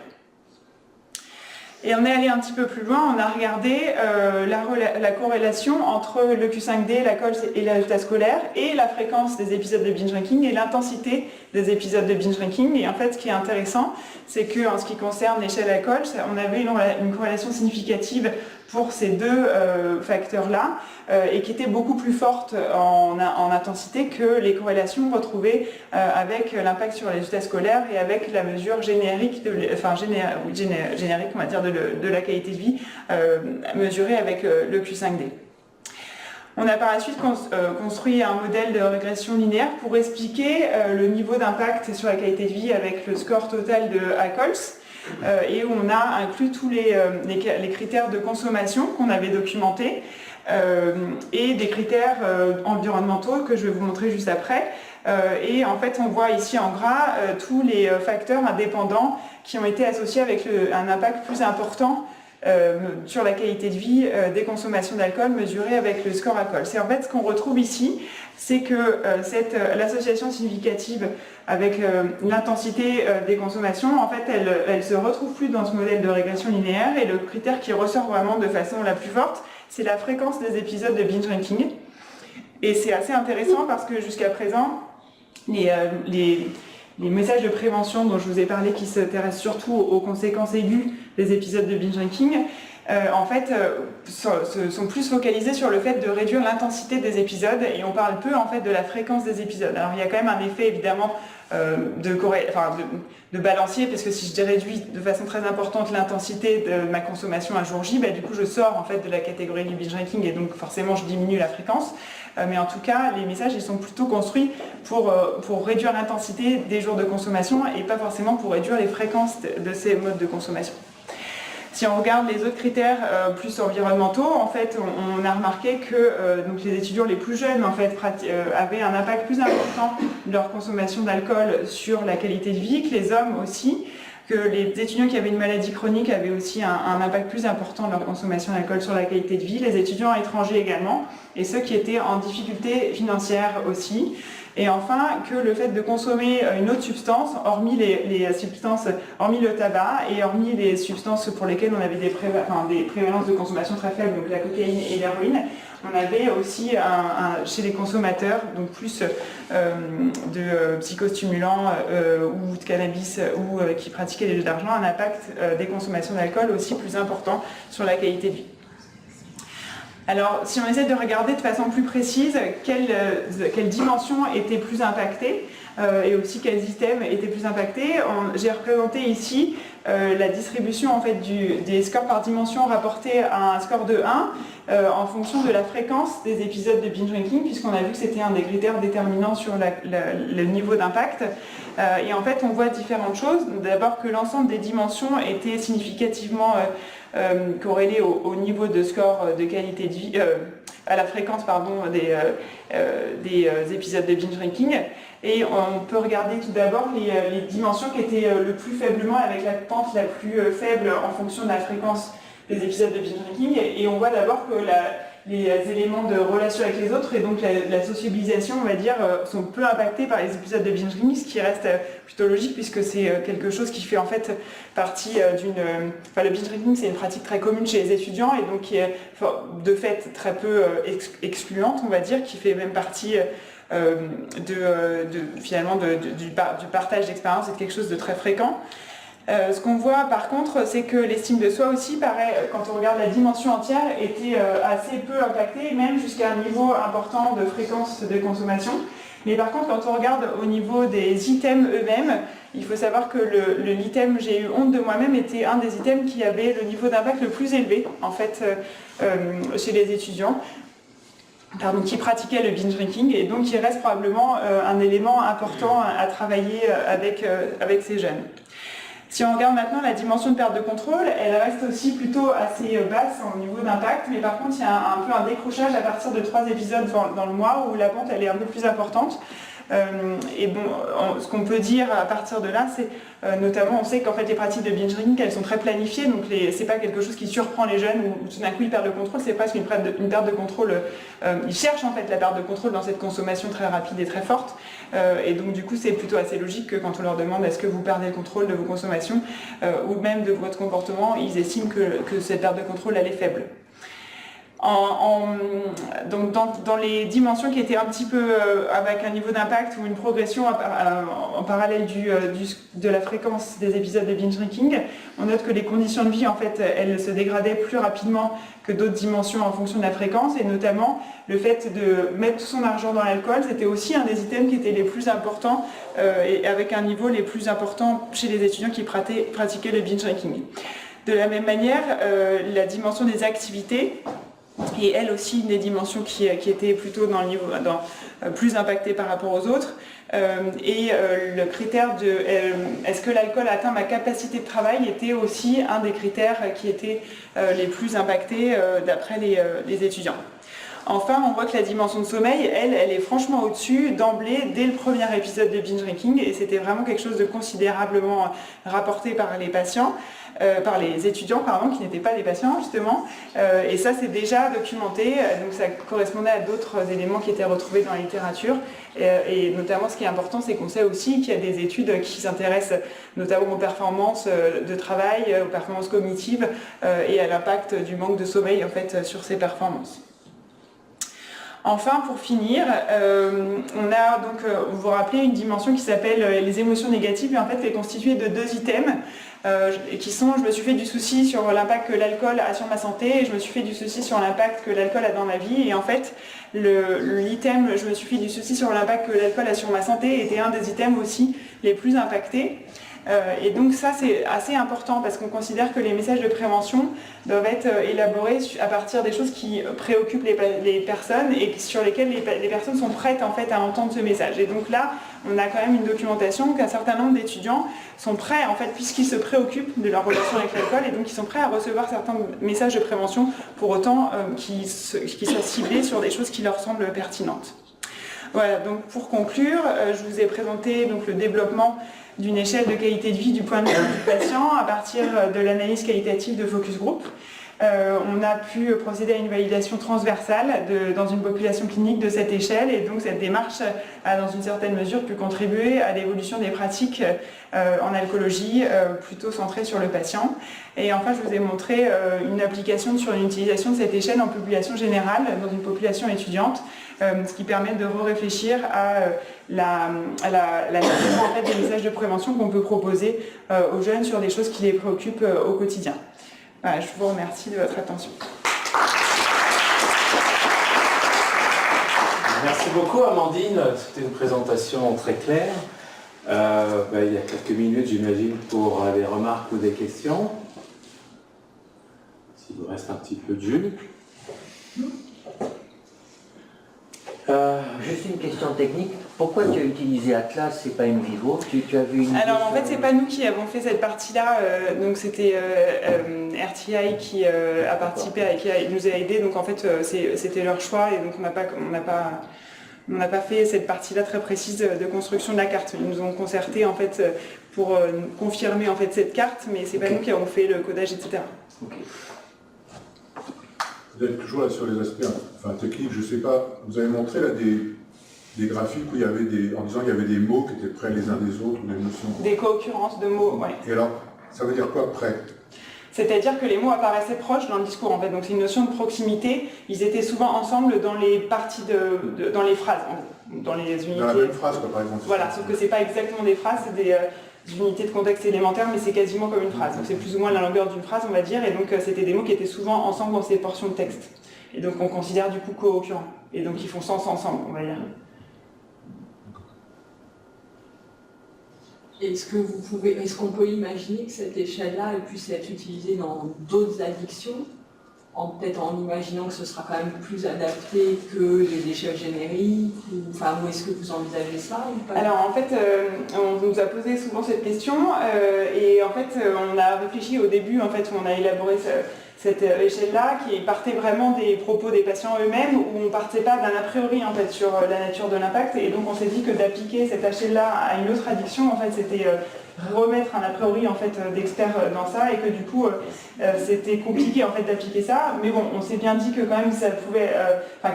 Et on est allé un petit peu plus loin, on a regardé la corrélation entre le Q5D, l'ACOLS et les résultats scolaires, et la fréquence des épisodes de binge drinking et l'intensité des épisodes de binge drinking. Et en fait, ce qui est intéressant, c'est qu'en ce qui concerne l'échelle ACOLS, on avait une corrélation significative pour ces deux facteurs-là, et qui était beaucoup plus forte en intensité que les corrélations retrouvées avec l'impact sur les résultats scolaires et avec la mesure générique, générique on va dire, de la qualité de vie mesurée avec le Q5D. On a par la suite construit un modèle de régression linéaire pour expliquer le niveau d'impact sur la qualité de vie avec le score total de ACOLS. Et où on a inclus tous les critères de consommation qu'on avait documentés et des critères environnementaux que je vais vous montrer juste après. Et en fait, on voit ici en gras tous les facteurs indépendants qui ont été associés avec un impact plus important sur la qualité de vie des consommations d'alcool mesurées avec le score ACOLS. Et en fait, ce qu'on retrouve ici, c'est que l'association significative avec l'intensité des consommations, en fait, elle se retrouve plus dans ce modèle de régression linéaire, et le critère qui ressort vraiment de façon la plus forte, c'est la fréquence des épisodes de binge drinking. Et c'est assez intéressant parce que jusqu'à présent, les messages de prévention dont je vous ai parlé, qui s'intéressent surtout aux conséquences aiguës des épisodes de binge drinking, en fait, sont plus focalisés sur le fait de réduire l'intensité des épisodes, et on parle peu en fait de la fréquence des épisodes. Alors il y a quand même un effet évidemment de balancier, parce que si je réduis de façon très importante l'intensité de ma consommation un jour J, du coup je sors en fait de la catégorie du binge drinking, et donc forcément je diminue la fréquence. Mais en tout cas, les messages ils sont plutôt construits pour réduire l'intensité des jours de consommation, et pas forcément pour réduire les fréquences de ces modes de consommation. Si on regarde les autres critères plus environnementaux, en fait, on a remarqué que donc les étudiants les plus jeunes en fait, avaient un impact plus important de leur consommation d'alcool sur la qualité de vie, que les hommes aussi, que les étudiants qui avaient une maladie chronique avaient aussi un impact plus important de leur consommation d'alcool sur la qualité de vie, les étudiants étrangers également, et ceux qui étaient en difficulté financière aussi. Et enfin, que le fait de consommer une autre substance, hormis hormis le tabac et hormis les substances pour lesquelles on avait des prévalences de consommation très faibles, donc la cocaïne et l'héroïne, on avait aussi chez les consommateurs, donc plus de psychostimulants ou de cannabis ou qui pratiquaient les jeux d'argent, un impact des consommations d'alcool aussi plus important sur la qualité de vie. Alors, si on essaie de regarder de façon plus précise quelles dimensions étaient plus impactées et aussi quels items étaient plus impactés, j'ai représenté ici la distribution en fait, des scores par dimension rapportés à un score de 1 en fonction de la fréquence des épisodes de binge drinking, puisqu'on a vu que c'était un des critères déterminants sur le niveau d'impact. Et en fait, on voit différentes choses. D'abord que l'ensemble des dimensions était significativement corrélé au niveau de score de qualité de vie, à la fréquence des épisodes de binge drinking. Et on peut regarder tout d'abord les dimensions qui étaient le plus faiblement avec la pente la plus faible en fonction de la fréquence des épisodes de binge drinking. Et on voit d'abord que les éléments de relation avec les autres, et donc la sociabilisation, on va dire, sont peu impactés par les épisodes de binge drinking, ce qui reste plutôt logique puisque c'est quelque chose qui fait en fait partie le binge drinking, c'est une pratique très commune chez les étudiants et donc qui est de fait très peu excluante, on va dire, qui fait même partie finalement du partage d'expérience, c'est quelque chose de très fréquent. Ce qu'on voit par contre, c'est que l'estime de soi aussi, paraît, quand on regarde la dimension entière, était assez peu impactée, même jusqu'à un niveau important de fréquence de consommation. Mais par contre, quand on regarde au niveau des items eux-mêmes, il faut savoir que l'item « j'ai eu honte de moi-même » était un des items qui avait le niveau d'impact le plus élevé, en fait, chez les étudiants. Qui pratiquaient le binge drinking, et donc il reste probablement un élément important à travailler avec ces jeunes. Si on regarde maintenant la dimension de perte de contrôle, elle reste aussi plutôt assez basse au niveau d'impact, mais par contre il y a un peu un décrochage à partir de 3 épisodes dans le mois où la pente elle est un peu plus importante. Et bon, ce qu'on peut dire à partir de là, c'est notamment, on sait qu'en fait les pratiques de binge drinking, elles sont très planifiées, donc c'est pas quelque chose qui surprend les jeunes où tout d'un coup ils perdent le contrôle, c'est presque une perte de contrôle. Ils cherchent en fait la perte de contrôle dans cette consommation très rapide et très forte, et donc du coup c'est plutôt assez logique que quand on leur demande est-ce que vous perdez le contrôle de vos consommations ou même de votre comportement, ils estiment que cette perte de contrôle elle est faible. Donc dans les dimensions qui étaient un petit peu avec un niveau d'impact ou une progression en parallèle de la fréquence des épisodes de binge drinking, on note que les conditions de vie en fait elles se dégradaient plus rapidement que d'autres dimensions en fonction de la fréquence, et notamment le fait de mettre tout son argent dans l'alcool, c'était aussi un des items qui étaient les plus importants et avec un niveau les plus importants chez les étudiants qui pratiquaient le binge drinking. De la même manière, la dimension des activités et elle aussi une des dimensions qui était plutôt dans le niveau plus impactée par rapport aux autres, le critère de est-ce que l'alcool atteint ma capacité de travail était aussi un des critères qui étaient les plus impactés d'après les étudiants. Enfin, on voit que la dimension de sommeil, elle est franchement au-dessus d'emblée dès le premier épisode de binge drinking, et c'était vraiment quelque chose de considérablement rapporté par les patients, par les étudiants, qui n'étaient pas des patients justement, et ça c'est déjà documenté, donc ça correspondait à d'autres éléments qui étaient retrouvés dans la littérature, et notamment ce qui est important, c'est qu'on sait aussi qu'il y a des études qui s'intéressent notamment aux performances de travail, aux performances cognitives et à l'impact du manque de sommeil en fait sur ces performances. Enfin, pour finir, on a donc, vous vous rappelez, une dimension qui s'appelle les émotions négatives, et en fait elle est constituée de 2 items qui sont je me suis fait du souci sur l'impact que l'alcool a sur ma santé et je me suis fait du souci sur l'impact que l'alcool a dans ma vie, et en fait l'item je me suis fait du souci sur l'impact que l'alcool a sur ma santé était un des items aussi les plus impactés. Et donc ça c'est assez important parce qu'on considère que les messages de prévention doivent être élaborés à partir des choses qui préoccupent les personnes et sur lesquelles les personnes sont prêtes en fait à entendre ce message. Et donc là on a quand même une documentation qu'un certain nombre d'étudiants sont prêts en fait, puisqu'ils se préoccupent de leur relation avec l'alcool, et donc ils sont prêts à recevoir certains messages de prévention pour autant qu'ils soient ciblés sur des choses qui leur semblent pertinentes. Voilà, donc pour conclure, je vous ai présenté donc, le développement d'une échelle de qualité de vie du point de vue du patient à partir de l'analyse qualitative de focus group. On a pu procéder à une validation transversale dans une population clinique de cette échelle, et donc cette démarche a dans une certaine mesure pu contribuer à l'évolution des pratiques en alcoolologie plutôt centrées sur le patient. Et enfin, je vous ai montré une application sur une utilisation de cette échelle en population générale, dans une population étudiante, ce qui permet de réfléchir à la nature en fait, des messages de prévention qu'on peut proposer aux jeunes sur des choses qui les préoccupent au quotidien. Voilà, je vous remercie de votre attention. Merci beaucoup Amandine, c'était une présentation très claire. Il y a quelques minutes j'imagine pour des remarques ou des questions. S'il vous reste un petit peu de jus. Juste une question technique. Pourquoi tu as utilisé Atlas et pas InVivo? Tu as vu une Alors en fait, c'est pas nous qui avons fait cette partie-là. Donc c'était RTI qui a participé et qui nous a aidés. Donc en fait, c'était leur choix, et donc on n'a pas fait cette partie-là très précise de construction de la carte. Ils nous ont concerté en fait pour confirmer en fait cette carte, mais c'est pas nous qui avons fait le codage, etc. Okay. vous êtes toujours là sur les aspects techniques, je ne sais pas, vous avez montré là des graphiques où il y avait en disant qu'il y avait des mots qui étaient près les uns des autres, ou des notions. Des co-occurrences de mots, oui. Et alors, ça veut dire quoi près? C'est-à-dire que les mots apparaissaient proches dans le discours, en fait. Donc c'est une notion de proximité. Ils étaient souvent ensemble dans les parties dans les phrases, dans les unités. Dans la même phrase, quoi, par exemple. Voilà, sauf que c'est pas exactement des phrases, c'est des unités de contexte élémentaires, mais c'est quasiment comme une phrase. Donc c'est plus ou moins la longueur d'une phrase, on va dire. Et donc c'était des mots qui étaient souvent ensemble dans ces portions de texte. Et donc on considère du coup co-occurrents. Et donc ils font sens ensemble, on va dire. Est-ce qu'on peut imaginer que cette échelle-là puisse être utilisée dans d'autres addictions, peut-être en imaginant que ce sera quand même plus adapté que les échelles génériques, ou est-ce que vous envisagez ça ou pas? Alors en fait, on nous a posé souvent cette question, et en fait, on a réfléchi au début, en fait, où on a élaboré cette échelle-là, qui partait vraiment des propos des patients eux-mêmes, où on ne partait pas d'un a priori en fait, sur la nature de l'impact, et donc on s'est dit que d'appliquer cette échelle-là à une autre addiction, en fait, c'était remettre un a priori en fait, d'experts dans ça, et que du coup, c'était compliqué en fait, d'appliquer ça, mais bon, on s'est bien dit que quand même ça pouvait,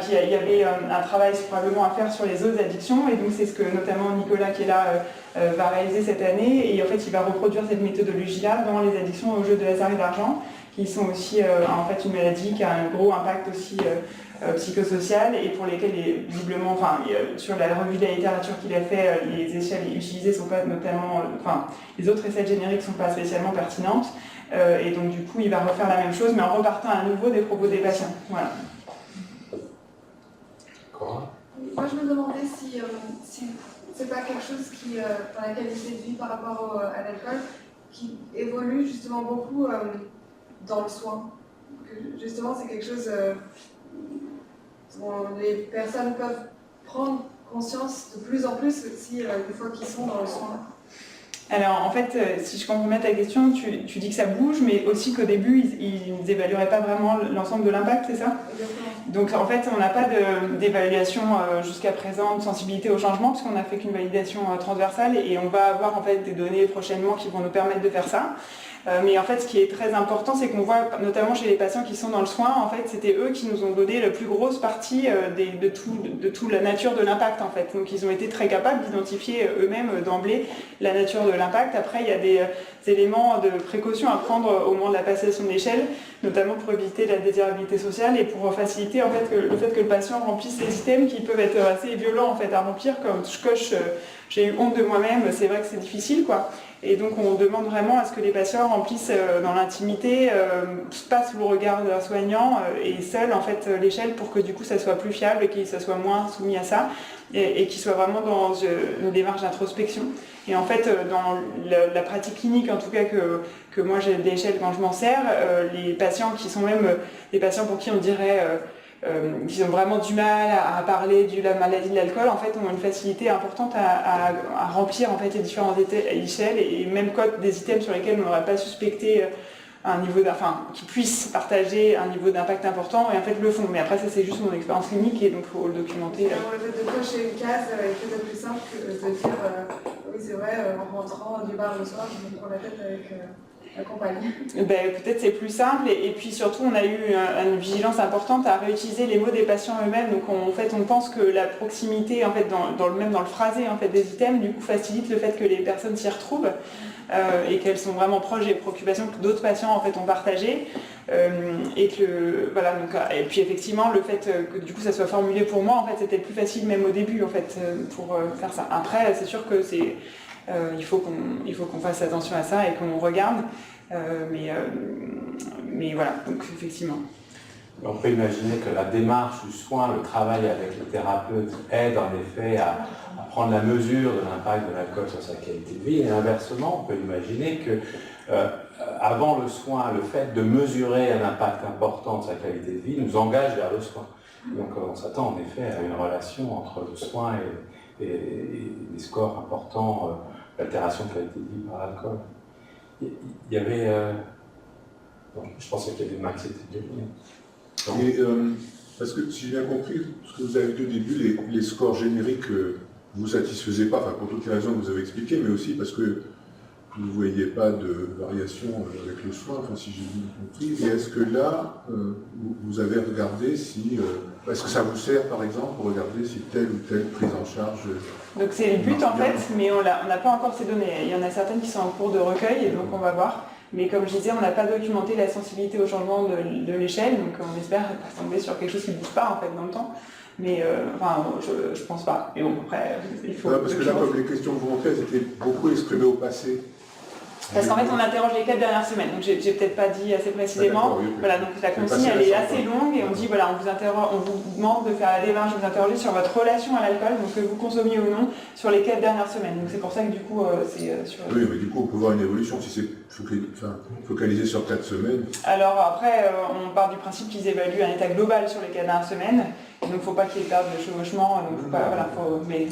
qu'il y avait un travail probablement à faire sur les autres addictions, et donc c'est ce que notamment Nicolas qui est là va réaliser cette année, et en fait il va reproduire cette méthodologie-là dans les addictions aux jeux de hasard et d'argent, qui sont aussi en fait une maladie qui a un gros impact aussi psychosocial et pour lesquels visiblement, sur la revue de la littérature qu'il a fait, les échelles utilisées sont pas notamment, les autres échelles génériques sont pas spécialement pertinentes, et donc du coup il va refaire la même chose mais en repartant à nouveau des propos des patients. Voilà. Quoi? Moi je me demandais si c'est pas quelque chose qui, dans la qualité de vie par rapport à l'alcool, qui évolue justement beaucoup dans le soin. Que justement, c'est quelque chose dont les personnes peuvent prendre conscience de plus en plus aussi des fois qu'ils sont dans le soin. Alors en fait, si je comprends bien ta question, tu dis que ça bouge, mais aussi qu'au début, ils n'évalueraient pas vraiment l'ensemble de l'impact, c'est ça? Exactement. Donc en fait, on n'a pas d'évaluation jusqu'à présent de sensibilité au changement, parce qu'on n'a fait qu'une validation transversale, et on va avoir en fait des données prochainement qui vont nous permettre de faire ça. Mais en fait, ce qui est très important, c'est qu'on voit, notamment chez les patients qui sont dans le soin, en fait, c'était eux qui nous ont donné la plus grosse partie de toute la nature de l'impact, en fait. Donc, ils ont été très capables d'identifier eux-mêmes d'emblée la nature de l'impact. Après, il y a des éléments de précaution à prendre au moment de la passation d'échelle, notamment pour éviter la désirabilité sociale et pour faciliter en fait, le fait que le patient remplisse les items qui peuvent être assez violents en fait, à remplir, comme je coche j'ai eu honte de moi-même, c'est vrai que c'est difficile, quoi. Et donc on demande vraiment à ce que les patients remplissent dans l'intimité, pas sous le regard de leur soignant et seuls en fait l'échelle pour que du coup ça soit plus fiable et qu'ils soient moins soumis à ça et qu'ils soient vraiment dans une démarche d'introspection. Et en fait dans la pratique clinique en tout cas que moi j'ai d'échelle quand je m'en sers, les patients qui sont même des patients pour qui on dirait qui ont vraiment du mal à parler de la maladie de l'alcool, en fait, ont une facilité importante à remplir en fait, les différentes échelles et même code des items sur lesquels on n'aurait pas suspecté un niveau qui puissent partager un niveau d'impact important et en fait le font. Mais après, ça c'est juste mon expérience clinique et donc il faut le documenter. Le fait de cocher une case est peut-être plus simple que de dire oui, c'est vrai, en rentrant du bar le soir, je me prends la tête avec. Peut-être c'est plus simple et puis surtout on a eu une vigilance importante à réutiliser les mots des patients eux-mêmes. Donc on pense que la proximité en fait dans le phrasé en fait des items du coup facilite le fait que les personnes s'y retrouvent et qu'elles sont vraiment proches des préoccupations que d'autres patients en fait ont partagées et que voilà donc et puis effectivement le fait que du coup ça soit formulé pour moi en fait c'était plus facile même au début en fait pour faire ça. Après c'est sûr que c'est il faut qu'on fasse attention à ça et qu'on regarde, mais voilà, donc effectivement. On peut imaginer que la démarche du soin, le travail avec le thérapeute aide en effet à prendre la mesure de l'impact de l'alcool sur sa qualité de vie, et inversement, on peut imaginer que avant le soin, le fait de mesurer un impact important de sa qualité de vie nous engage vers le soin. Donc on s'attend en effet à une relation entre le soin et des scores importants d'altération de qualité de vie par l'alcool. Il y avait... je pensais qu'il y avait Max qui était bien. Parce que si j'ai bien compris, ce que vous avez dit au début, les scores génériques ne vous satisfaisaient pas, pour toutes les raisons que vous avez expliquées, mais aussi parce que vous ne voyez pas de variation avec le soin, enfin, si j'ai bien compris. Et est-ce que là, vous avez regardé si... est-ce que ça vous sert, par exemple, pour regarder si telle ou telle prise en charge... Donc c'est le but en fait, mais on n'a pas encore ces données. Il y en a certaines qui sont en cours de recueil, et donc on va voir. Mais comme je disais, on n'a pas documenté la sensibilité au changement de l'échelle, donc on espère pas tomber sur quelque chose qui ne bouge pas en fait dans le temps. Mais enfin, je pense pas. Mais bon, après, il faut... Parce que là, comme les questions que vous montrez, elles étaient beaucoup exprimées au passé. Parce qu'en fait, on interroge les 4 dernières semaines, donc j'ai peut-être pas dit assez précisément. Voilà, donc la consigne, elle est assez longue, et on dit, voilà, on vous demande de faire la démarche, de vous interroger sur votre relation à l'alcool, donc que vous consommiez ou non, sur les 4 dernières semaines. Donc c'est pour ça que du coup, c'est sur... Oui, mais du coup, on peut voir une évolution si c'est focalisé sur 4 semaines. Alors après, on part du principe qu'ils évaluent un état global sur les 4 dernières semaines, et donc il ne faut pas qu'il y ait perte de chevauchement, donc faut pas, voilà, mais